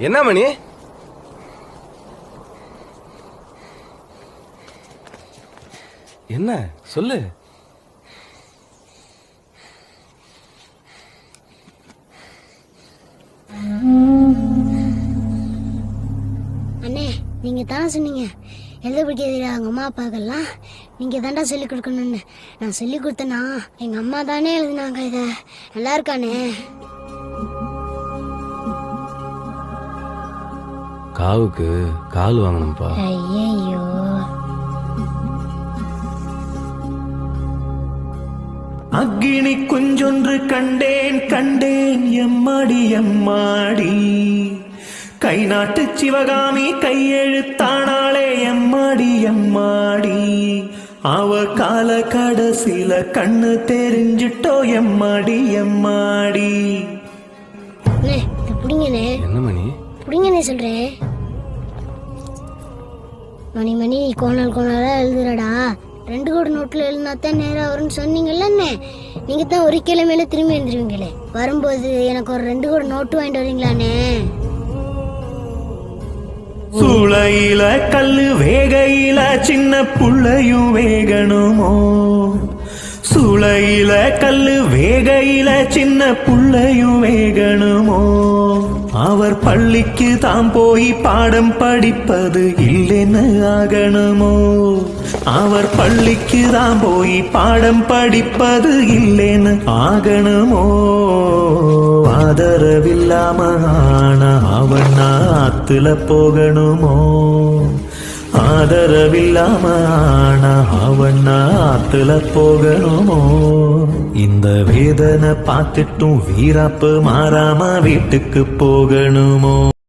என்ன மணி? என்ன சொல்லு. அண்ணே, நீங்க தானே சொன்னீங்க எழுத படிக்க தெரியாது அவங்க அம்மா அப்பாக்கெல்லாம் நீங்க தாண்டா சொல்லி கொடுக்கணும்னு. நான் சொல்லி கொடுத்தேன்னா எங்க அம்மா தானே எழுதுனாங்க. இத நல்லா இருக்கானே? காவுக்கு கால் வாங்கணும்பா. ஐயோ, அக்கினி குஞ்சொன்று கண்டேன் கண்டேன் எம்மாடி எம்மாடி, கை நாட்டு சிவகாமி கையெழுத்தானாளே எம்மாடி எம்மாடி, அவ கால கடைசில கண்ணு தெரிஞ்சிட்டோ எம்மாடி எம்மாடி. புடிங்கண்ணே. என்ன மணி? புடிங்கண்ணே சொல்றேன். மணி மணி கோணல் கோணலா எழுதுறடா. 2 கோடி நோட்ல எழுதினாத்தான் நேரம் வரும்னு சொன்னீங்கல்ல அண்ணே. நீங்க தான் ஒரு கிழமையில திரும்பி எழுந்துருவீங்களே. வரும்போது எனக்கு ஒரு 2 கோடி நோட்டு வாங்கிட்டு வரீங்களாண்ணே? சூளையில கல்லு வேகையில சின்ன புள்ளையும் வேகணுமோ, சூளையில கல்லு வேகையில சின்ன புள்ளையும் வேகணுமோ, அவர் பள்ளிக்கு தாம் போய் பாடம் படிப்பது இல்லைன்னு ஆகணுமோ, அவர் பள்ளிக்கு தாம் போய் பாடம் படிப்பது இல்லைன்னு ஆகணுமோ, ஆதரவில்லாம ஆனா அவன் ஆத்துல போகணுமோ, ஆதரவில்லாம ஆனா அவன் ஆத்துல போகணுமோ, இந்த வேதனை பார்த்துட்டும் வீராப்பு மாறாம வீட்டுக்கு போகணுமோ.